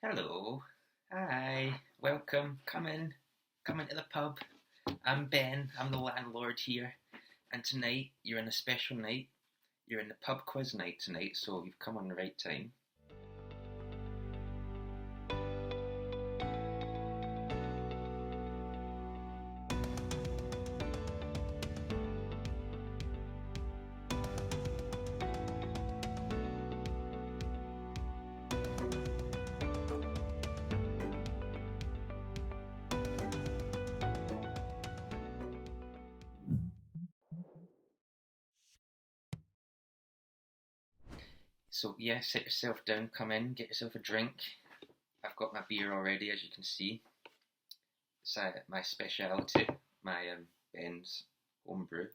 Hello. Hi. Welcome. Come into the pub. I'm Ben. I'm the landlord here. And tonight, you're in a special night. You're in the pub quiz night tonight, so you've come on the right time. So, yeah, sit yourself down, come in, get yourself a drink. I've got my beer already, as you can see. It's my speciality, my Ben's homebrew.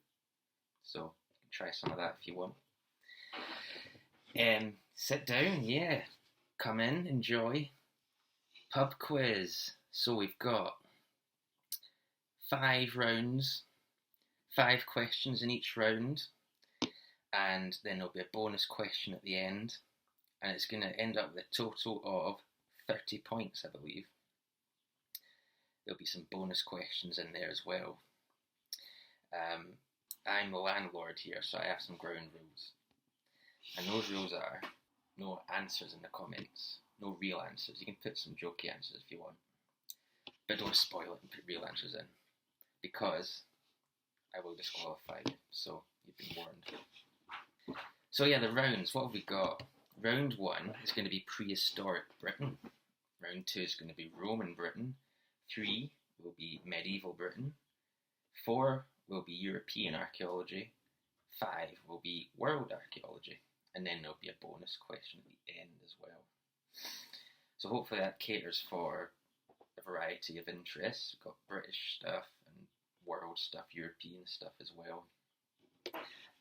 So, you can try some of that if you want. Sit down, yeah. Come in, enjoy. Pub quiz. So we've got 5 rounds, 5 questions in each round, and then there'll be a bonus question at the end, and it's going to end up with a total of 30 points, I believe. There'll be some bonus questions in there as well. I'm the landlord here, so I have some ground rules. And those rules are no answers in the comments, no real answers. You can put some jokey answers if you want, but don't spoil it and put real answers in, because I will disqualify you, so you've been warned. So yeah, the rounds, what have we got? Round 1 is going to be Prehistoric Britain. Round 2 is going to be Roman Britain. 3 will be Medieval Britain. 4 will be European Archaeology. 5 will be World Archaeology. And then there'll be a bonus question at the end as well. So hopefully that caters for a variety of interests. We've got British stuff and world stuff, European stuff as well.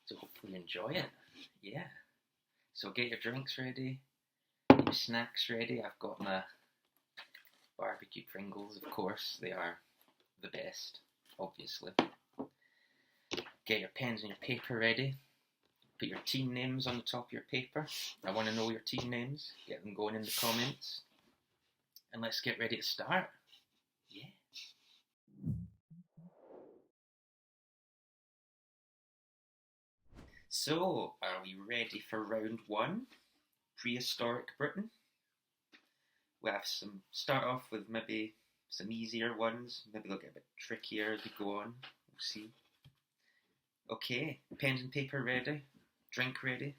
So hopefully you enjoy it. Yeah. So get your drinks ready, get your snacks ready. I've got my barbecue Pringles, of course. They are the best, obviously. Get your pens and your paper ready. Put your team names on the top of your paper. I want to know your team names. Get them going in the comments. And let's get ready to start. Yeah. So, are we ready for round 1? Prehistoric Britain. We have start off with maybe some easier ones. Maybe they'll get a bit trickier as we go on. We'll see. Okay, pens and paper ready. Drink ready.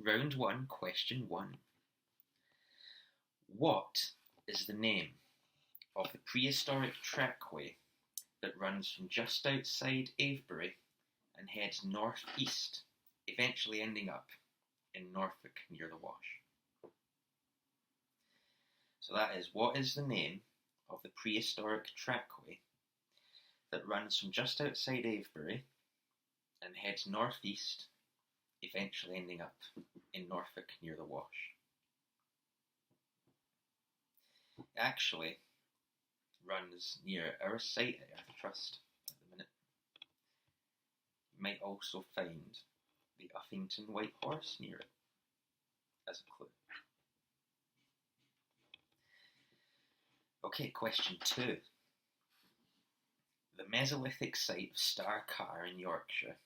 Round 1, question 1. What is the name of the prehistoric trackway that runs from just outside Avebury and heads north-east, eventually ending up in Norfolk near the Wash? So that is, what is the name of the prehistoric trackway that runs from just outside Avebury and heads north-east, eventually ending up in Norfolk near the Wash? It actually runs near our site at Earth Trust at the minute. You might also find the Uffington White Horse near it as a clue. Okay, question 2. The Mesolithic site of Starcar in Yorkshire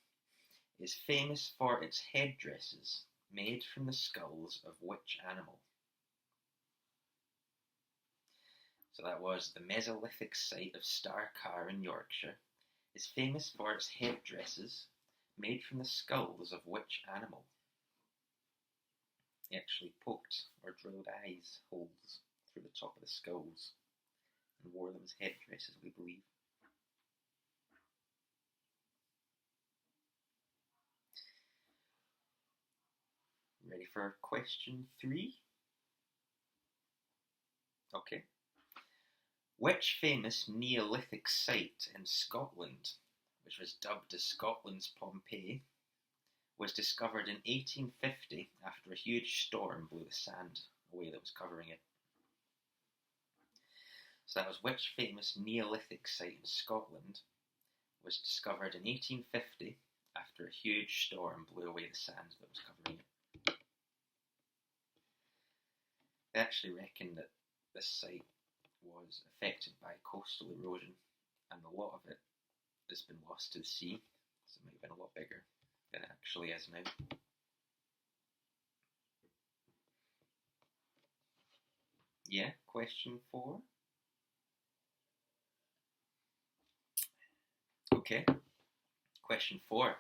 is famous for its headdresses made from the skulls of which animal? So that was, the Mesolithic site of Starcar in Yorkshire is famous for its headdresses made from the skulls of which animal? He actually poked or drilled eyes holes through the top of the skulls and wore them as headdresses, we believe. Ready for question 3? Okay. Which famous Neolithic site in Scotland, which was dubbed as Scotland's Pompeii, was discovered in 1850 after a huge storm blew the sand away that was covering it? So that was, which famous Neolithic site in Scotland was discovered in 1850 after a huge storm blew away the sand that was covering it? They actually reckon that this site was affected by coastal erosion, and a lot of it has been lost to the sea, so it might have been a lot bigger than it actually is now. Yeah, question 4. Okay, question 4.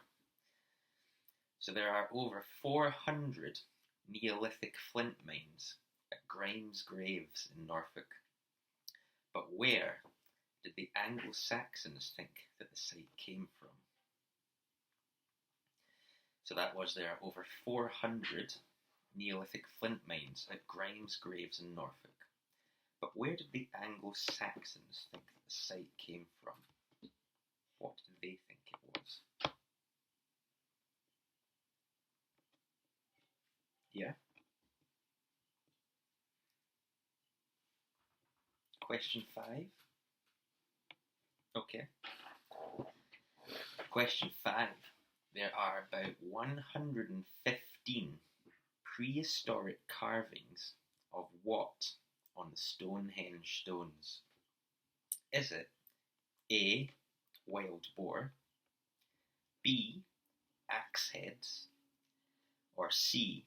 So there are over 400 Neolithic flint mines at Grimes Graves in Norfolk. But where did the Anglo-Saxons think that the site came from? So that was there are over 400 Neolithic flint mines at Grimes Graves in Norfolk. But where did the Anglo-Saxons think that the site came from? What did they think it was? Yeah? Question 5. Okay. Question 5. There are about 115 prehistoric carvings of what on the Stonehenge stones? Is it A, wild boar, B, axe heads, or C,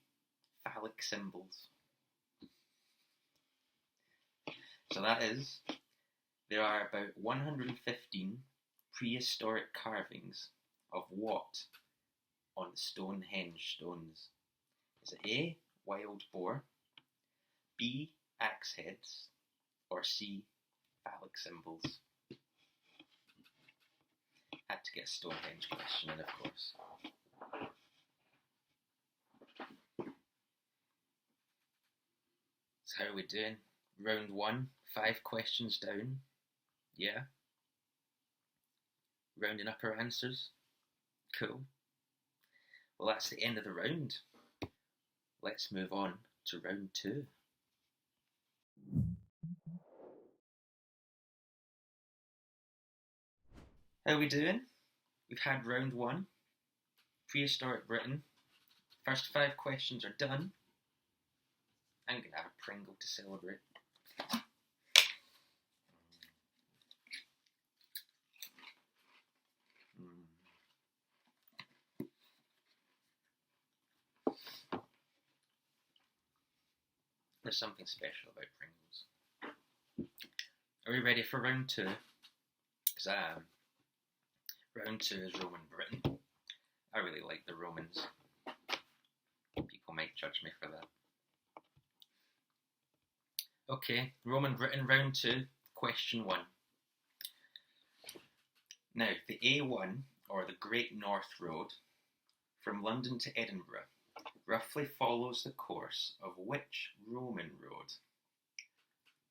phallic symbols? So that is, there are about 115 prehistoric carvings of what on the Stonehenge stones? Is it A, wild boar, B, axe heads, or C, phallic symbols? Had to get a Stonehenge question in, of course. So how are we doing? Round 1, 5 questions down. Yeah? Rounding up our answers. Cool. Well, that's the end of the round. Let's move on to round 2. How are we doing? We've had round 1, Prehistoric Britain. First 5 questions are done. I'm going to have a Pringle to celebrate. There's something special about Pringles. Are we ready for round 2? Because I am. Round 2 is Roman Britain. I really like the Romans. People might judge me for that. Okay, Roman Britain, round 2, question 1. Now, the A1, or the Great North Road, from London to Edinburgh, roughly follows the course of which Roman road?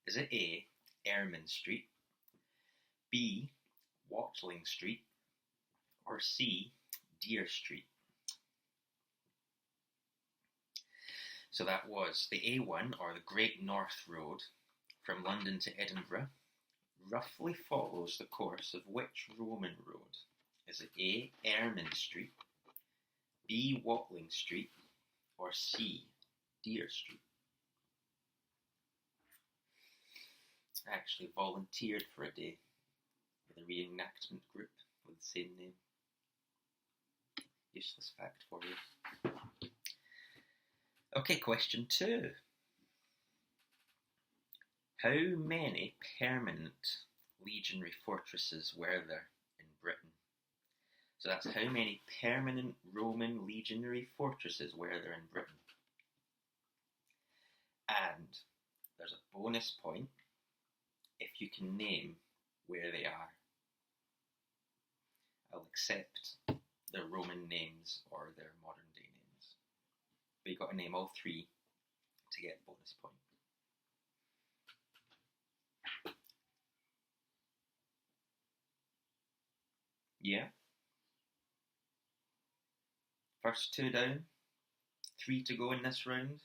Is it A, Ermine Street, B, Watling Street, or C, Deer Street? So that was the A1, or the Great North Road, from London to Edinburgh, roughly follows the course of which Roman road? Is it A, Ermine Street, B, Watling Street, or C, Deer Street? I actually volunteered for a day with a reenactment group with the same name. Useless fact for you. Okay, question 2. How many permanent legionary fortresses were there in Britain? So that's how many permanent Roman legionary fortresses were there in Britain. And there's a bonus point if you can name where they are. I'll accept their Roman names or their modern day names. But you've got to name all 3 to get a bonus point. Yeah? First 2 down, 3 to go in this round.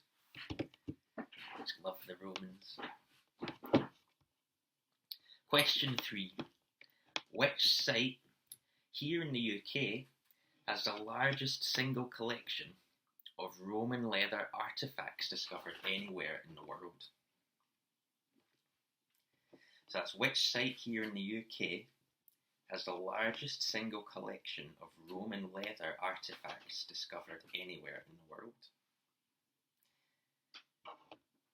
Just love the Romans. Question 3. Which site here in the UK has the largest single collection of Roman leather artifacts discovered anywhere in the world? So that's which site here in the UK has the largest single collection of Roman leather artifacts discovered anywhere in the world?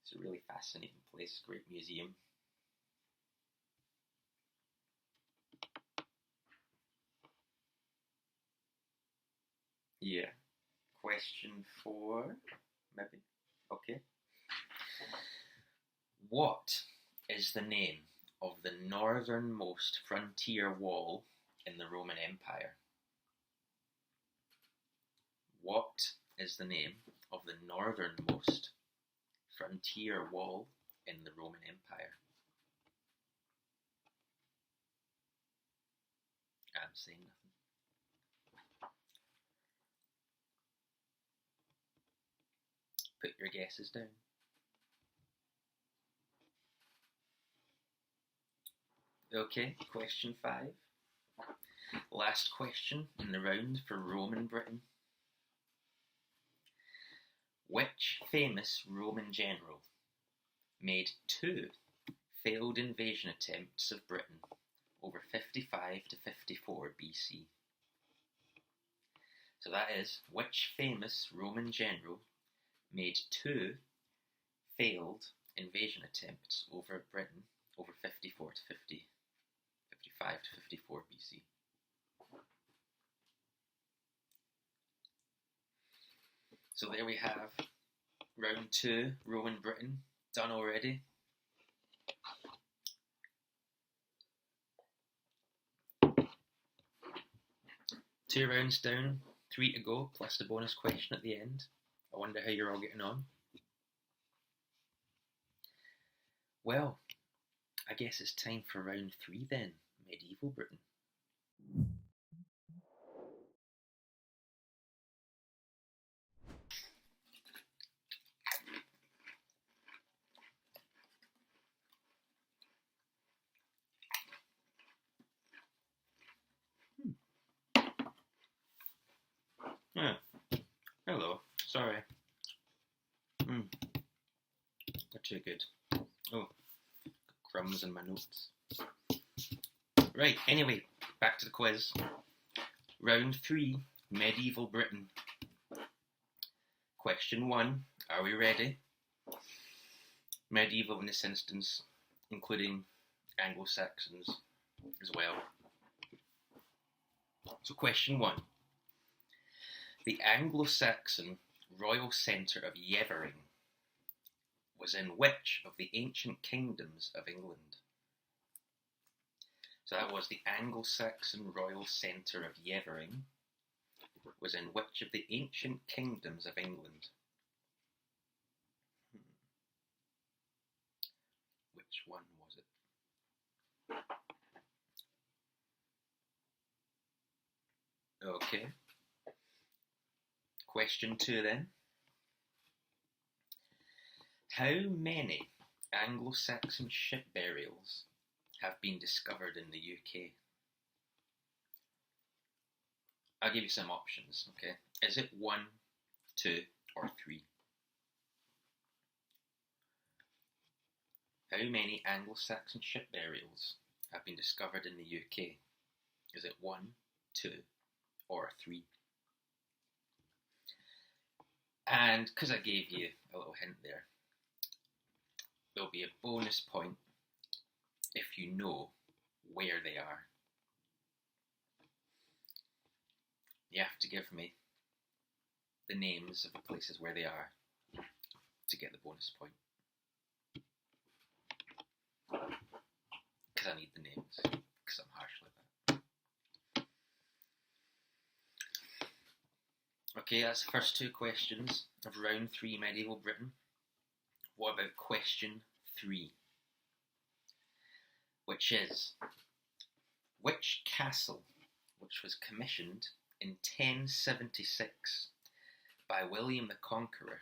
It's a really fascinating place, great museum. Yeah. Question 4, maybe? Okay. What is the name of the northernmost frontier wall in the Roman Empire? What is the name of the northernmost frontier wall in the Roman Empire? I'm saying nothing. Put your guesses down. Okay, question 5. Last question in the round for Roman Britain. Which famous Roman general made 2 failed invasion attempts of Britain over 55 to 54 BC? So that is, which famous Roman general made 2 failed invasion attempts over Britain over 55 to 54 BC? So there we have round 2, Roman Britain, done already. Two rounds down, 3 to go, plus the bonus question at the end. I wonder how you're all getting on. Well, I guess it's time for round 3 then, medieval Britain. Yeah. Hello. Sorry. They're too good. Oh, crumbs in my notes. Right, anyway, back to the quiz. Round 3, medieval Britain. Question 1, are we ready? Medieval in this instance, including Anglo-Saxons as well. So question 1. The Anglo-Saxon royal centre of Yevering was in which of the ancient kingdoms of England? So that was the Anglo-Saxon royal centre of Yevering was in which of the ancient kingdoms of England? Which one was it? Okay. Question 2 then. How many Anglo-Saxon ship burials have been discovered in the UK? I'll give you some options, okay? Is it 1, 2, or 3? How many Anglo-Saxon ship burials have been discovered in the UK? Is it 1, 2, or 3? And because I gave you a little hint there, there'll be a bonus point if you know where they are. You have to give me the names of the places where they are to get the bonus point. Because I need the names, because I'm harsh like that. Okay, that's the first 2 questions of round 3 medieval Britain. What about question 3? Which is, which castle, which was commissioned in 1076 by William the Conqueror,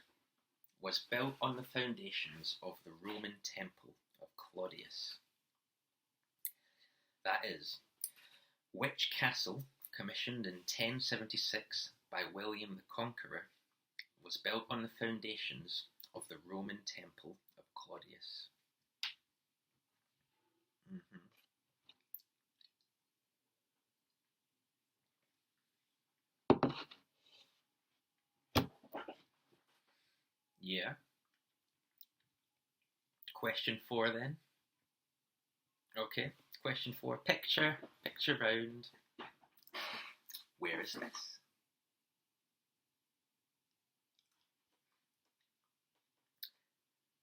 was built on the foundations of the Roman Temple of Claudius? That is, which castle, commissioned in 1076 by William the Conqueror, was built on the foundations of the Roman temple of Claudius? Yeah. Question 4 then. Okay, question 4. Picture round. Where is this?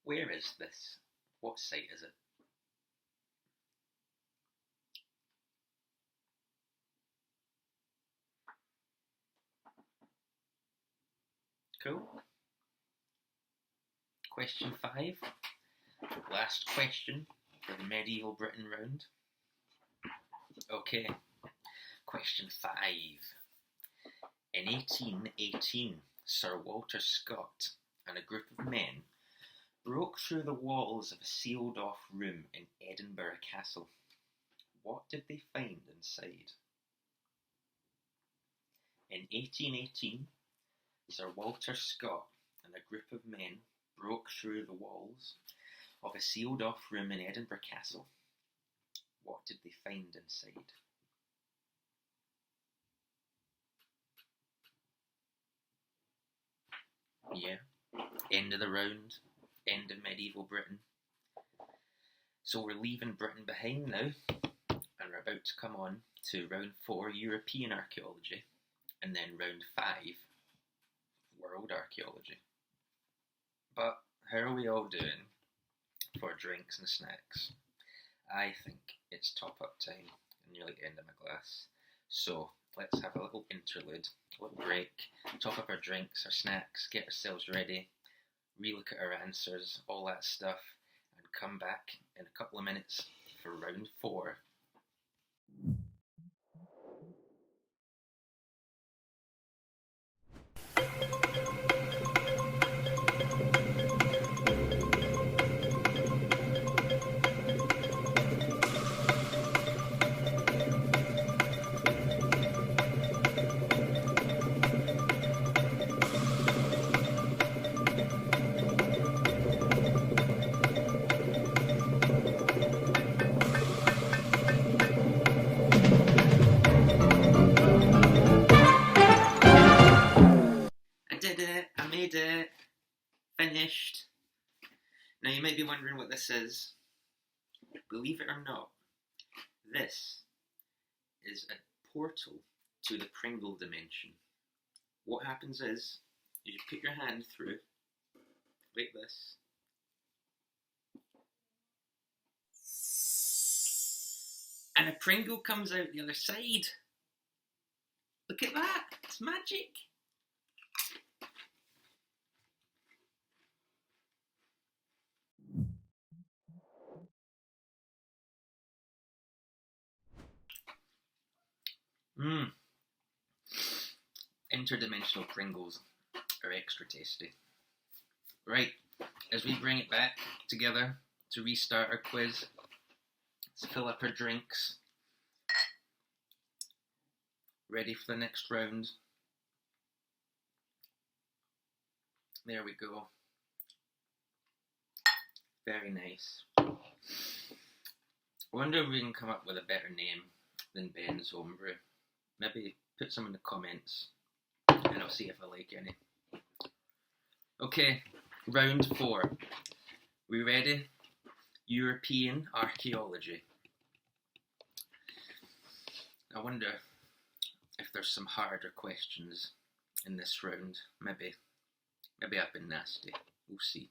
Where is this? What site is it? Cool. Question 5. Last question for the medieval Britain round. Okay. Question 5. In 1818, Sir Walter Scott and a group of men broke through the walls of a sealed-off room in Edinburgh Castle. What did they find inside? In 1818, Sir Walter Scott and a group of men broke through the walls of a sealed-off room in Edinburgh Castle. What did they find inside? Yeah, end of the round, end of medieval Britain. So we're leaving Britain behind now, and we're about to come on to round 4, European archaeology, and then round 5, world archaeology. But how are we all doing for drinks and snacks? I think it's top-up time. I'm nearly at the end of my glass. So let's have a little interlude, a little break, top up our drinks, our snacks, get ourselves ready, relook at our answers, all that stuff, and come back in a couple of minutes for round 4. Finished. Now you might be wondering what this is. Believe it or not, this is a portal to the Pringle dimension. What happens is, you put your hand through, like this, and a Pringle comes out the other side. Look at that, it's magic. Interdimensional Pringles are extra tasty. Right, as we bring it back together to restart our quiz, let's fill up our drinks. Ready for the next round. There we go. Very nice. I wonder if we can come up with a better name than Ben's Homebrew. Maybe put some in the comments and I'll see if I like any. Okay, round 4. We ready? European archaeology. I wonder if there's some harder questions in this round. Maybe I've been nasty. We'll see.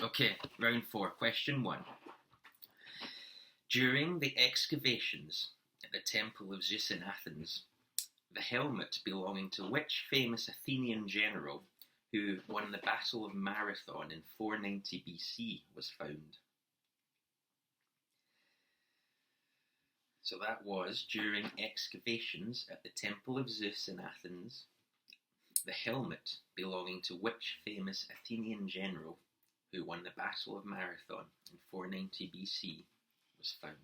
Okay, round 4. Question 1. During the excavations at the Temple of Zeus in Athens, the helmet belonging to which famous Athenian general who won the Battle of Marathon in 490 BC was found? So that was during excavations at the Temple of Zeus in Athens, the helmet belonging to which famous Athenian general who won the Battle of Marathon in 490 BC was found?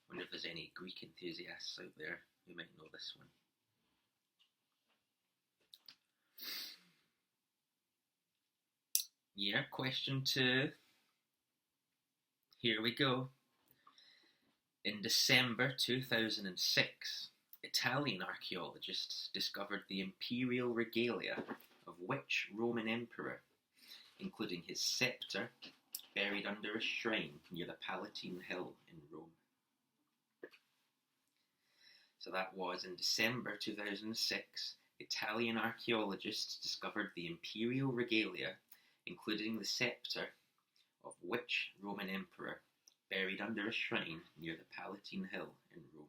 Wonder if there's any Greek enthusiasts out there who might know this one. Yeah, question 2. Here we go. In December 2006, Italian archaeologists discovered the imperial regalia of which Roman emperor, including his scepter, buried under a shrine near the Palatine Hill in Rome. So that was in December 2006, Italian archaeologists discovered the imperial regalia, including the scepter, of which Roman emperor, buried under a shrine near the Palatine Hill in Rome.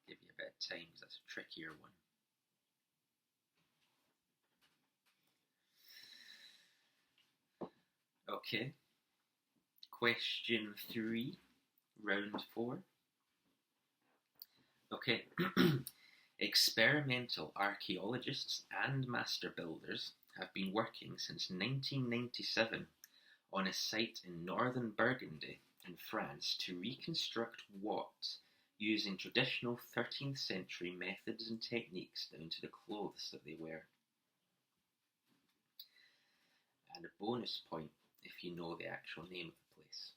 Give you a bit of time because that's a trickier one. Okay. Question 3, round 4. Okay. Experimental archaeologists and master builders have been working since 1997 on a site in northern Burgundy in France to reconstruct what, using traditional 13th century methods and techniques down to the clothes that they wear. And a bonus point if you know the actual name of the place.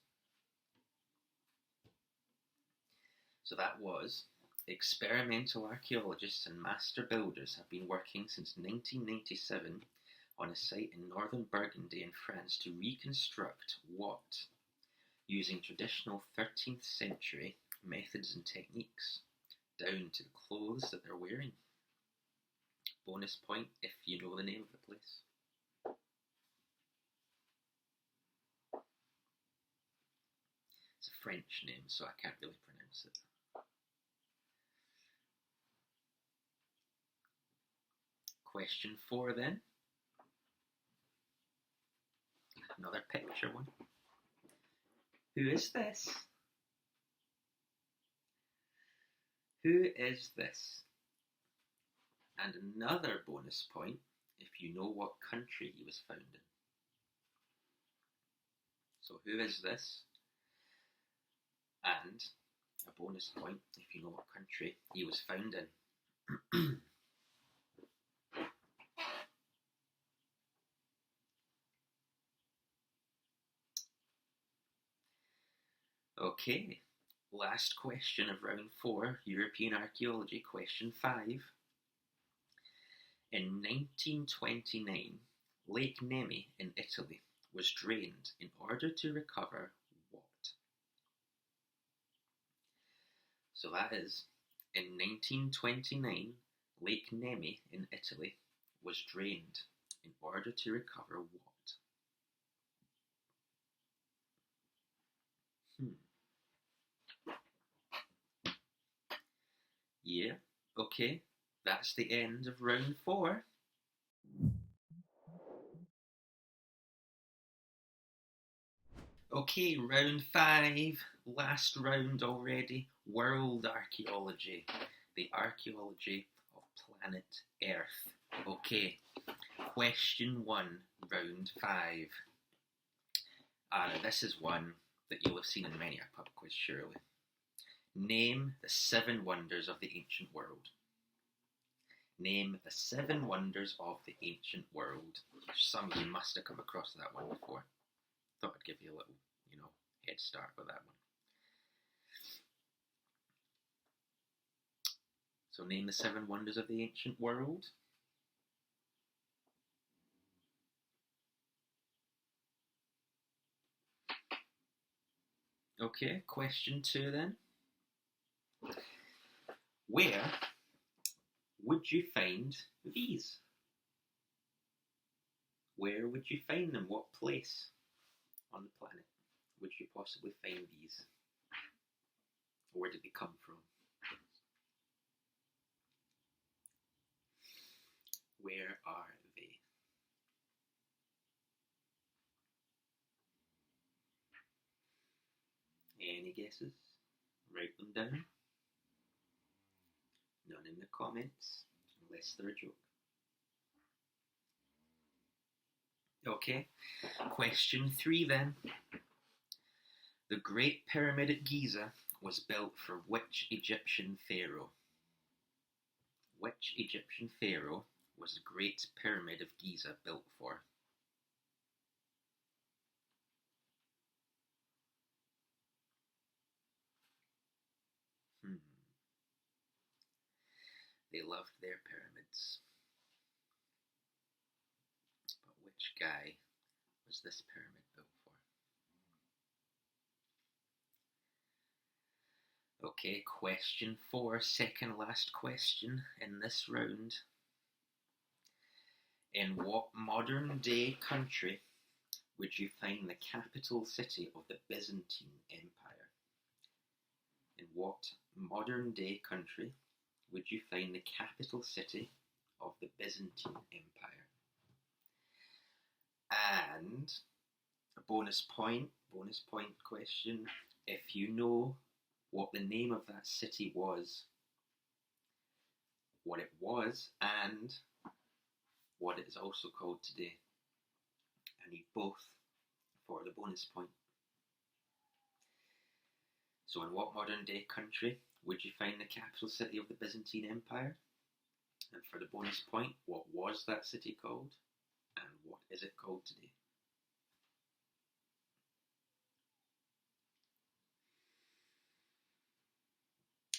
So that was, experimental archaeologists and master builders have been working since 1997 on a site in northern Burgundy in France to reconstruct what, using traditional 13th century methods and techniques down to the clothes that they're wearing. Bonus point if you know the name of the place. It's a French name, so I can't really pronounce it. Question 4 then. Another picture one. Who is this? Who is this? And another bonus point if you know what country he was found in. So who is this? And a bonus point if you know what country he was found in. Okay, last question of round 4, European Archaeology, question 5. In 1929, Lake Nemi in Italy was drained in order to recover what? So that is, in 1929, Lake Nemi in Italy was drained in order to recover what? Yeah, okay, that's the end of round 4. Okay, round 5, last round already, world archaeology, the archaeology of planet Earth. Okay, question 1, round 5. Now this is one that you'll have seen in many a pub quiz surely. Name the 7 wonders of the ancient world. Name the 7 wonders of the ancient world. Some of you must have come across that one before. Thought I'd give you a little, head start with that one. So name the 7 wonders of the ancient world. Okay, question 2 then. Where would you find these? Where would you find them? What place on the planet would you possibly find these? Where did they come from? Where are they? Any guesses? Write them down. None in the comments, unless they're a joke. Okay, question 3 then. The Great Pyramid at Giza was built for which Egyptian pharaoh? Which Egyptian pharaoh was the Great Pyramid of Giza built for? They loved their pyramids. But which guy was this pyramid built for? Okay, question 4, second last question in this round. In what modern day country would you find the capital city of the Byzantine Empire? In what modern day country would you find the capital city of the Byzantine Empire? And a bonus point question, if you know what the name of that city was, what it was, and what it is also called today. I need both for the bonus point. So in what modern day country would you find the capital city of the Byzantine Empire? And for the bonus point, what was that city called? And what is it called today?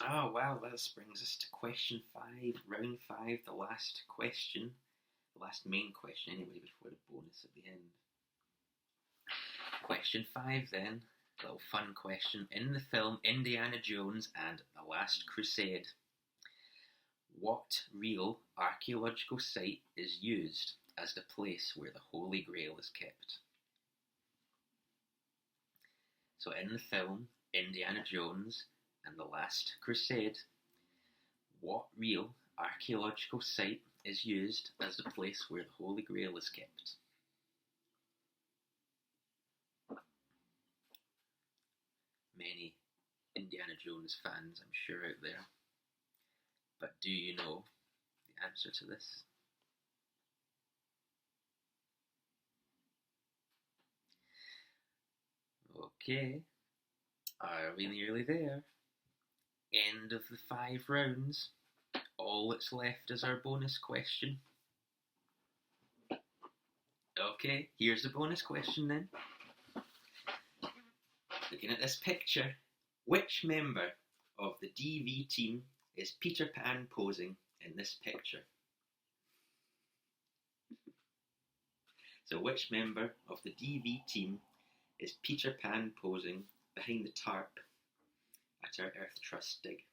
Oh wow, that brings us to question 5, round 5, the last question. The last main question anyway, before the bonus at the end. Question 5 then, a little fun question. In the film Indiana Jones and the Last Crusade, what real archaeological site is used as the place where the Holy Grail is kept? So in the film Indiana Jones and the Last Crusade, what real archaeological site is used as the place where the Holy Grail is kept? Many Indiana Jones fans, I'm sure, out there. But do you know the answer to this? Okay, are we nearly there? End of the 5 rounds. All that's left is our bonus question. Okay, here's the bonus question then. Looking at this picture, which member of the DV team is Peter Pan posing in this picture? So which member of the DV team is Peter Pan posing behind the tarp at our Earth Trust dig?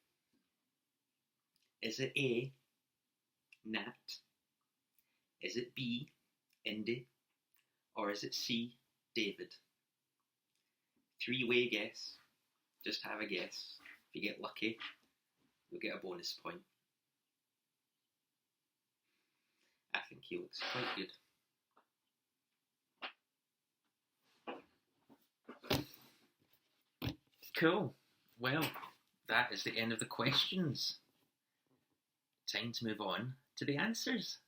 Is it A, Nat? Is it B, Indy? Or is it C, David? 3-way guess. Just have a guess. If you get lucky, you'll get a bonus point. I think he looks quite good. Cool. Well, that is the end of the questions. Time to move on to the answers.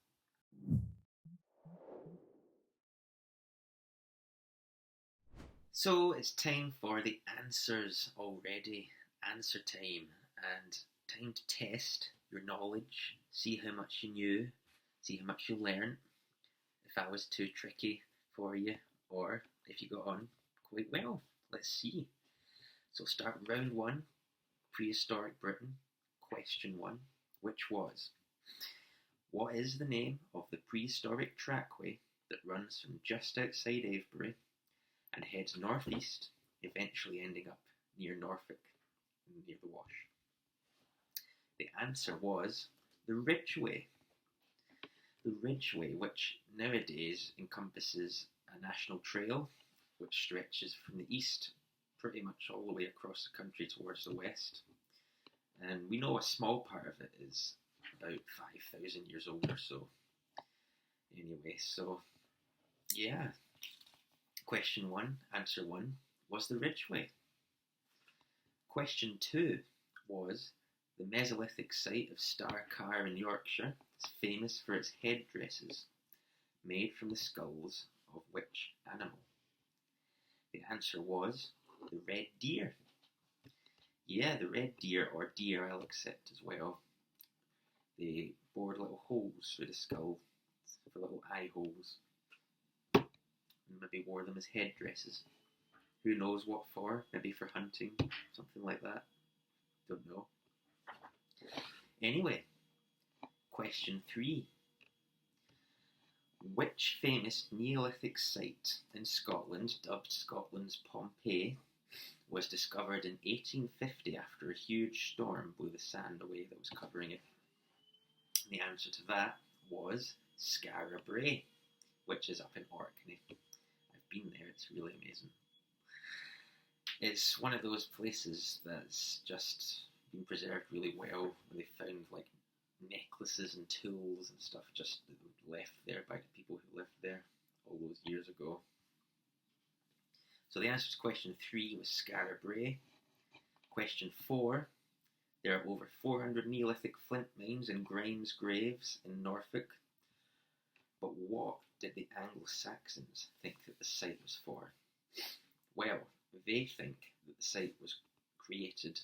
So it's time for the answers already. Answer time. And time to test your knowledge, see how much you knew, see how much you learned, if that was too tricky for you, or if you got on quite well. Let's see. So start round 1, Prehistoric Britain, question 1, which was, what is the name of the prehistoric trackway that runs from just outside Avebury and heads northeast, eventually ending up near Norfolk, near the Wash? The answer was the Ridgeway. The Ridgeway, which nowadays encompasses a national trail which stretches from the east pretty much all the way across the country towards the west. And we know a small part of it is about 5,000 years old or so. Anyway, so yeah. Question 1, answer 1, was the Ridgeway. Question 2 was, the Mesolithic site of Starcar in Yorkshire is famous for its headdresses, made from the skulls of which animal? The answer was the red deer. Yeah, the red deer, or deer I'll accept as well. They bored little holes through the skull for little eye holes, and maybe wore them as headdresses. Who knows what for? Maybe for hunting, something like that. Don't know. Anyway, question 3. Which famous Neolithic site in Scotland, dubbed Scotland's Pompeii, was discovered in 1850 after a huge storm blew the sand away that was covering it? And the answer to that was Skara Brae, which is up in Orkney. I've been there, it's really amazing. It's one of those places that's just been preserved really well, where they found like necklaces and tools and stuff just left there by the people who lived there all those years ago. So the answer to question 3 was Skara Brae. Question 4, there are over 400 Neolithic flint mines and Grimes graves in Norfolk. But what did the Anglo-Saxons think that the site was for? Well, they think that the site was created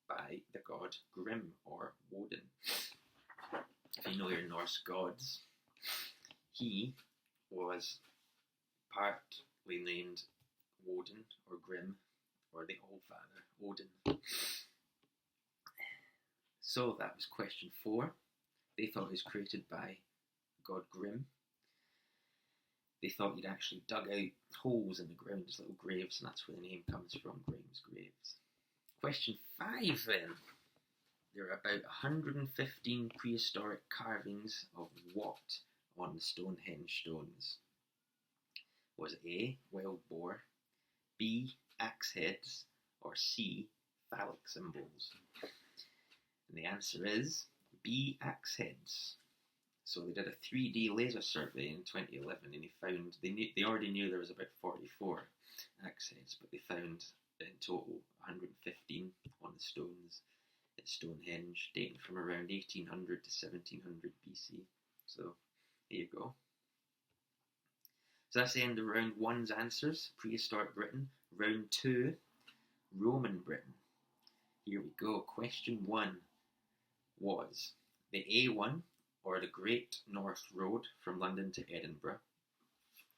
by the god Grim or Woden. If you know your Norse gods, he was partly named Woden or Grim, or the All-Father, Odin. So that was question 4. They thought it was created by god Grim. They thought he'd actually dug out holes in the ground as little graves, and that's where the name comes from, Grime's graves. Question 5 then. There are about 115 prehistoric carvings of what on the Stonehenge stones? Was it A, wild boar, B, axe heads, or C, phallic symbols? And the answer is B, axe heads. So they did a 3D laser survey in 2011, and they already knew there was about 44 axe heads, but they found in total 115 on the stones at Stonehenge, dating from around 1800 to 1700 BC. So there you go. So that's the end of round 1's answers, Prehistoric Britain. Round 2, Roman Britain. Here we go. Question 1 was the A1, or the Great North Road from London to Edinburgh,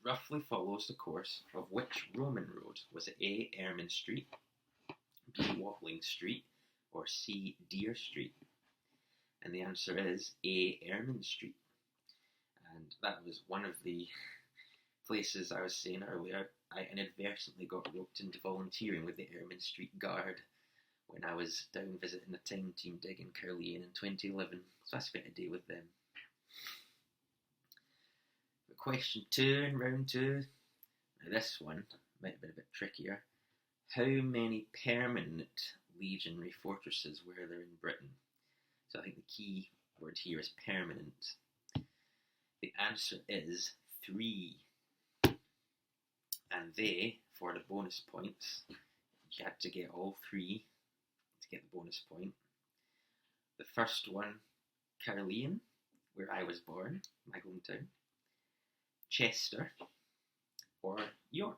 roughly follows the course of which Roman road? Was it A, Ermine Street, B, Watling Street, or C, Deer Street? And the answer is A, Ermine Street. And that was one of the places I was saying earlier. I inadvertently got roped into volunteering with the Ermine Street Guard when I was down visiting a time team dig in Caerleon in 2011, so I spent a day with them. But question 2 in round 2, now this one might have been a bit trickier. How many permanent legionary fortresses were there in Britain? So I think the key word here is permanent. The answer is 3. And they, for the bonus points, you had to get all 3 to get the bonus point. The first one, Caerleon, where I was born, my hometown, Chester, or York.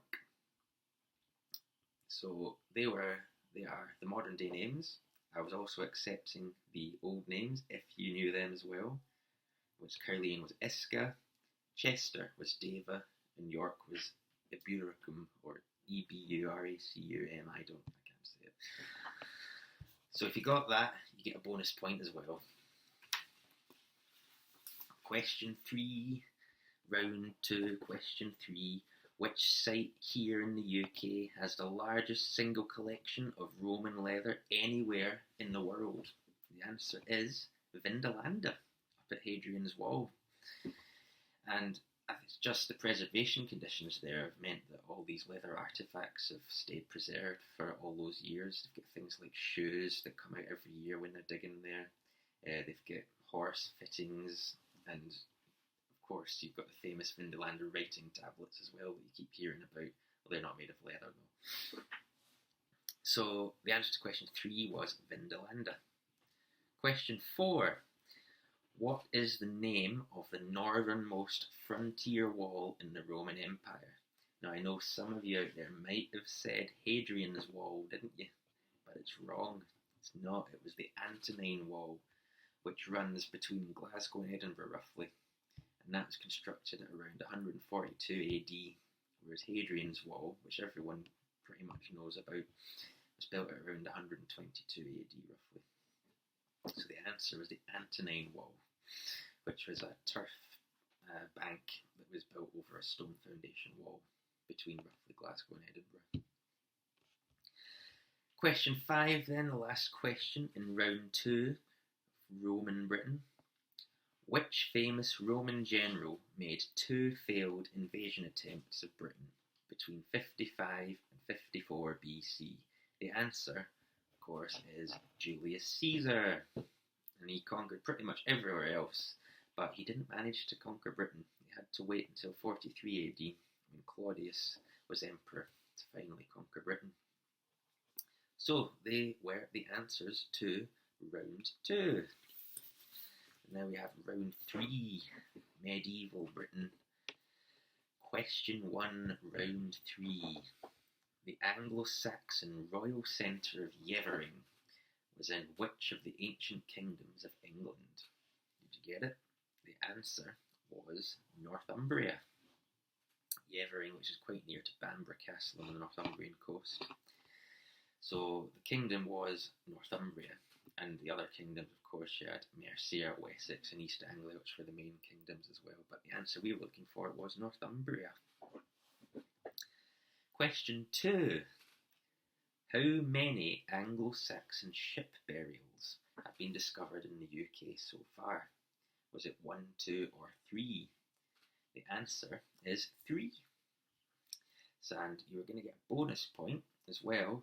So they are the modern day names. I was also accepting the old names if you knew them as well, which Caerleon was Isca, Chester was Deva, and York was Eburacum, or Eburacum, I can't say it. So if you got that, you get a bonus point as well. Question 3, round 2, question 3. Which site here in the UK has the largest single collection of Roman leather anywhere in the world? The answer is Vindolanda, up at Hadrian's Wall. And it's just the preservation conditions there have meant that all these leather artefacts have stayed preserved for all those years. They've got things like shoes that come out every year when they're digging there. They've got horse fittings, and of course you've got the famous Vindolanda writing tablets as well that you keep hearing about. Well, they're not made of leather though. So the answer to question 3 was Vindolanda. Question 4. What is the name of the northernmost frontier wall in the Roman Empire? Now I know some of you out there might have said Hadrian's Wall, didn't you? But it's wrong. It's not. It was the Antonine Wall, which runs between Glasgow and Edinburgh roughly, and that's constructed at around 142 AD, whereas Hadrian's Wall, which everyone pretty much knows about, was built at around 122 AD roughly. So the answer was the Antonine Wall, which was a turf bank that was built over a stone foundation wall between roughly Glasgow and Edinburgh. Question 5 then, the last question in round 2 of Roman Britain. Which famous Roman general made 2 failed invasion attempts of Britain between 55 and 54 BC? The answer, of course, is Julius Caesar. And he conquered pretty much everywhere else, but he didn't manage to conquer Britain. He had to wait until 43 AD, when Claudius was emperor, to finally conquer Britain. So they were the answers to round 2. And now we have round 3, medieval Britain. Question 1, round 3. The Anglo-Saxon royal centre of Yevering was in which of the ancient kingdoms of England? Did you get it? The answer was Northumbria. Yevering, which is quite near to Bamburgh Castle on the Northumbrian coast. So the kingdom was Northumbria, and the other kingdoms, of course, you had Mercia, Wessex and East Anglia, which were the main kingdoms as well, but the answer we were looking for was Northumbria. Question 2. How many Anglo-Saxon ship burials have been discovered in the UK so far? Was it 1, 2 or 3? The answer is 3. And you were going to get a bonus point as well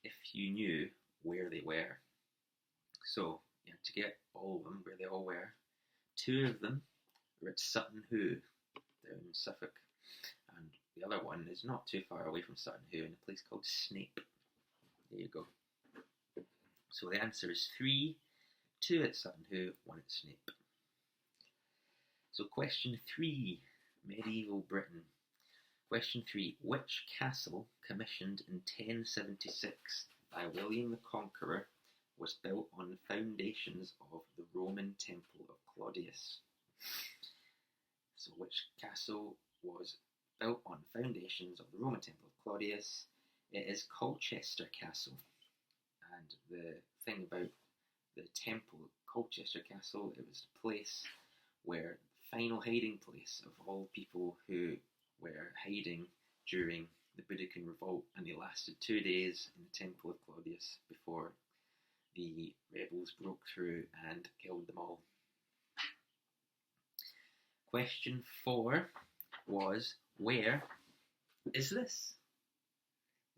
if you knew where they were. So you had to get all of them where they all were. 2 of them were at Sutton Hoo, down in Suffolk, and the other one is not too far away from Sutton Hoo in a place called Snape. There you go. So the answer is 3, 2 at Sutton Hoo, 1 at Snape. So question 3, medieval Britain. Question 3, which castle commissioned in 1076 by William the Conqueror was built on the foundations of the Roman Temple of Claudius? So which castle was built on foundations of the Roman Temple of Claudius? It is Colchester Castle. And the thing about the temple, Colchester Castle, it was the place where the final hiding place of all people who were hiding during the Boudiccan Revolt, and they lasted 2 days in the Temple of Claudius before the rebels broke through and killed them all. Question 4 was, where is this?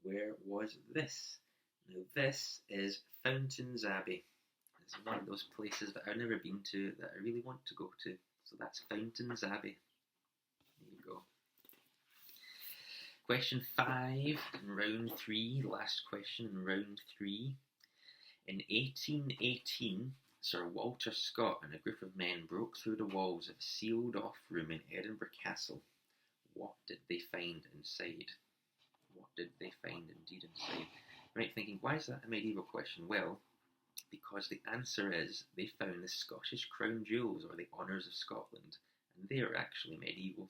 Where was this? Now this is Fountains Abbey. It's one of those places that I've never been to that I really want to go to. So that's Fountains Abbey. There you go. Question 5 in round 3, last question in round 3. In 1818, Sir Walter Scott and a group of men broke through the walls of a sealed off room in Edinburgh Castle. What did they find inside? What did they find indeed inside? You might be thinking, why is that a medieval question? Well, because the answer is they found the Scottish crown jewels, or the honours of Scotland, and they are actually medieval.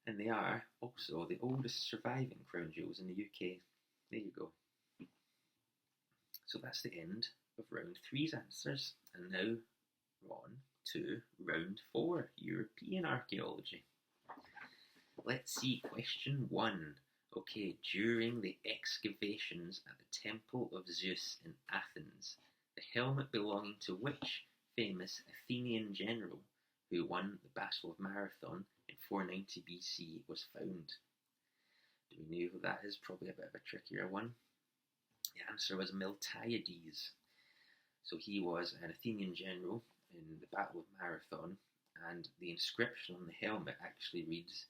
And they are also the oldest surviving crown jewels in the UK. There you go. So that's the end of round 3's answers, and now we're on to round 4, European archaeology. Let's see question 1. Okay, during the excavations at the Temple of Zeus in Athens, the helmet belonging to which famous Athenian general who won the Battle of Marathon in 490 BC was found? Do we know who that is? Probably a bit of a trickier one. The answer was Miltiades. So he was an Athenian general in the Battle of Marathon, and the inscription on the helmet actually reads,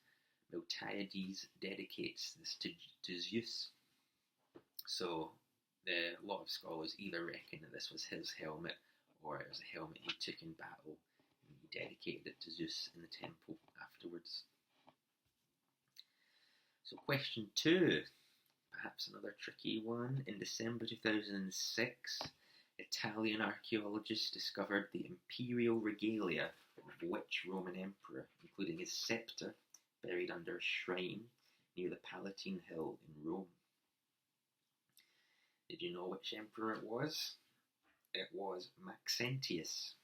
Miltiades dedicates this to Zeus. So a lot of scholars either reckon that this was his helmet, or it was a helmet he took in battle and he dedicated it to Zeus in the temple afterwards. So question 2, perhaps another tricky one. In December 2006, the Italian archaeologists discovered the imperial regalia of which Roman emperor, including his scepter, buried under a shrine near the Palatine Hill in Rome. Did you know which emperor it was? It was Maxentius.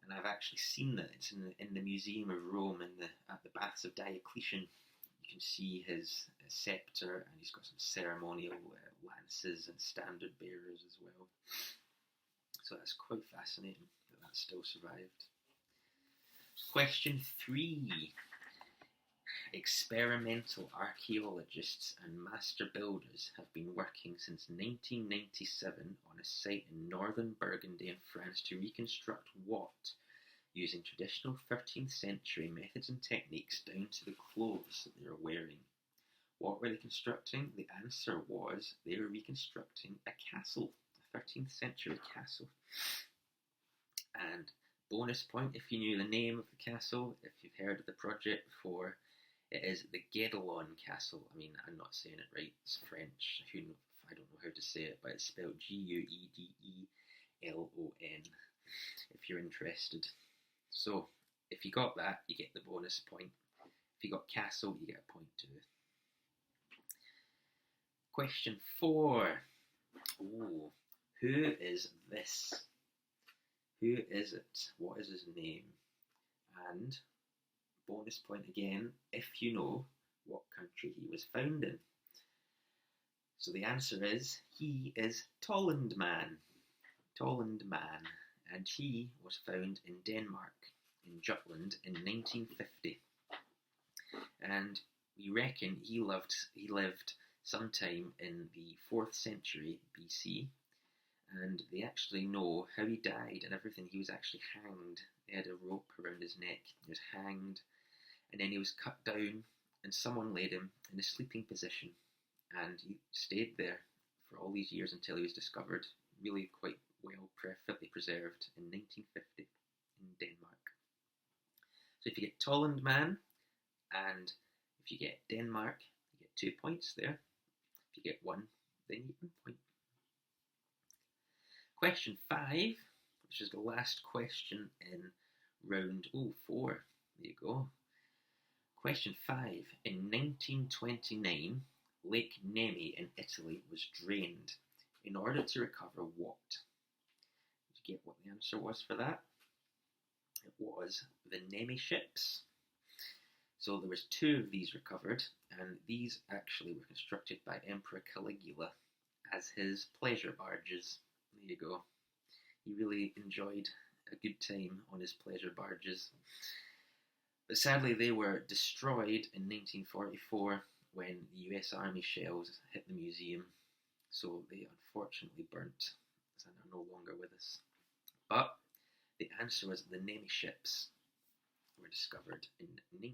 And I've actually seen that. It's in the Museum of Rome at the Baths of Diocletian. You can see his scepter, and he's got some ceremonial lances and standard bearers as well. So that's quite fascinating that still survived. Question 3. Experimental archaeologists and master builders have been working since 1997 on a site in northern Burgundy in France to reconstruct what, using traditional 13th century methods and techniques down to the clothes that they were wearing. What were they constructing? The answer was they were reconstructing a castle, a 13th century castle. And bonus point if you knew the name of the castle, if you've heard of the project before, it is the Guédelon Castle. I mean, I'm not saying it right, it's French. I don't know how to say it, but it's spelled Guedelon, if you're interested. So, if you got that, you get the bonus point. If you got castle, you get a point too. Question 4. Ooh, who is this? Who is it? What is his name? And bonus point again, if you know what country he was found in. So the answer is, he is Tolland Man. Tolland Man. And he was found in Denmark, in Jutland, in 1950. And we reckon he lived sometime in the 4th century BC. And they actually know how he died and everything. He was actually hanged. They had a rope around his neck. He was hanged. And then he was cut down, and someone laid him in a sleeping position. And he stayed there for all these years until he was discovered, really quite well, perfectly preserved, in 1950 in Denmark. So if you get Tolland Man, and if you get Denmark, you get 2 points there. If you get 1, then you get 1 point. Question 5, which is the last question in round 4. There you go. Question 5. In 1929, Lake Nemi in Italy was drained in order to recover what? Did you get what the answer was for that? It was the Nemi ships. So there was 2 of these recovered, and these actually were constructed by Emperor Caligula as his pleasure barges. There you go. He really enjoyed a good time on his pleasure barges. But sadly they were destroyed in 1944 when the US Army shells hit the museum. So they unfortunately burnt and are no longer with us. But the answer was the Nemi ships were discovered in the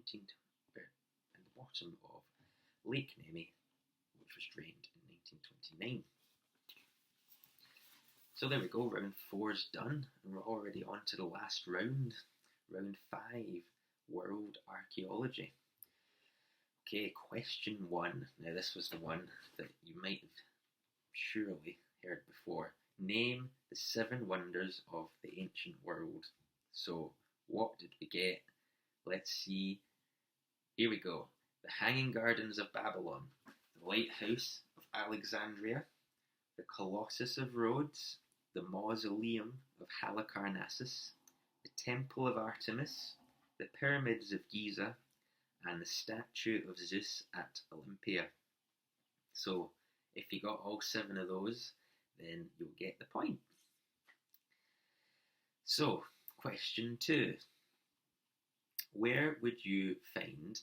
bottom of Lake Nemi, which was drained in 1929. So there we go, round 4's done, and we're already on to the last round, round 5, World Archaeology. Okay, question 1. Now this was the one that you might have surely heard before. Name the 7 wonders of the ancient world. So, what did we get? Let's see. Here we go. The Hanging Gardens of Babylon, the Lighthouse of Alexandria, the Colossus of Rhodes, the Mausoleum of Halicarnassus, the Temple of Artemis, the Pyramids of Giza, and the statue of Zeus at Olympia. So, if you got all 7 of those, then you'll get the point. So, question 2. Where would you find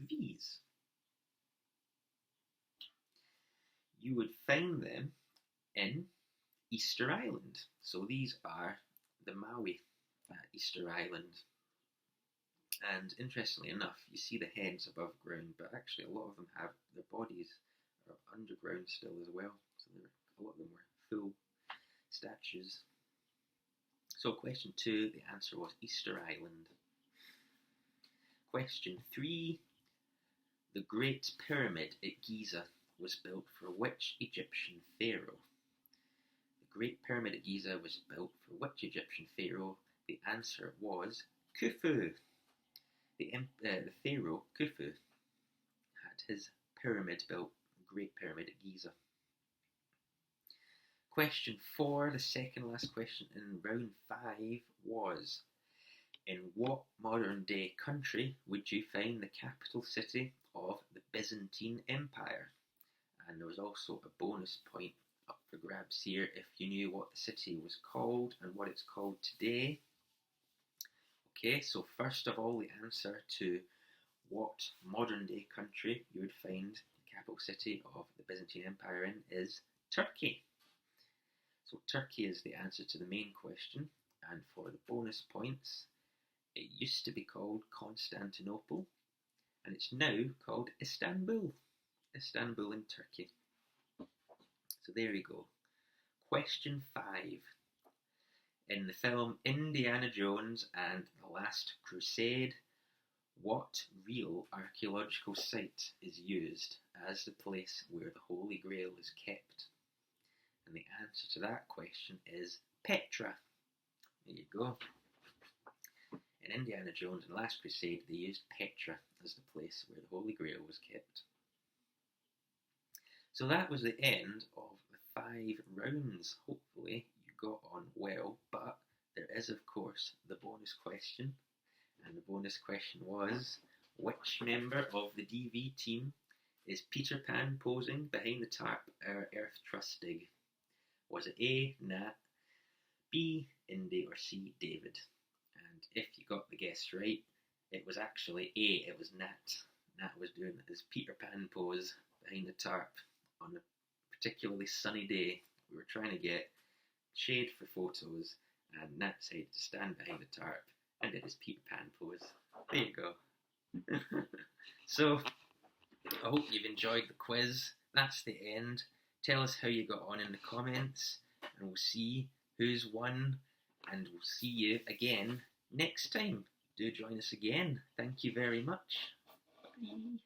these? You would find them in Easter Island. So these are the Maui Easter Island. And interestingly enough, you see the heads above ground, but actually a lot of them have their bodies are underground still as well. So a lot of them were full statues. So question 2, the answer was Easter Island. Question 3, the Great Pyramid at Giza was built for which Egyptian pharaoh? The Great Pyramid at Giza was built for which Egyptian pharaoh? The answer was Khufu. The pharaoh Khufu had his pyramid built, Great Pyramid at Giza. Question 4, the second last question in round 5 was, in what modern day country would you find the capital city of the Byzantine Empire? And there was also a bonus point up for grabs here if you knew what the city was called and what it's called today. Okay, so first of all, the answer to what modern day country you would find the capital city of the Byzantine Empire in is Turkey. So Turkey is the answer to the main question, and for the bonus points, it used to be called Constantinople, and it's now called Istanbul. Istanbul in Turkey. So there you go. Question 5. In the film Indiana Jones and the Last Crusade, what real archaeological site is used as the place where the Holy Grail is kept? And the answer to that question is Petra. There you go. In Indiana Jones and the Last Crusade, they used Petra as the place where the Holy Grail was kept. So that was the end of the 5 rounds. Hopefully you got on well, but there is of course the bonus question, and the bonus question was, which member of the DV team is Peter Pan posing behind the tarp our Earth Trust dig? Was it A, Nat, B, Indy, or C, David? And if you got the guess right, it was actually A, it was Nat. Nat was doing his Peter Pan pose behind the tarp on a particularly sunny day. We were trying to get shade for photos, and Nat decided to stand behind the tarp and did his Peter Pan pose. There you go. So, I hope you've enjoyed the quiz. That's the end. Tell us how you got on in the comments, and we'll see who's won, and we'll see you again next time. Do join us again. Thank you very much. Bye.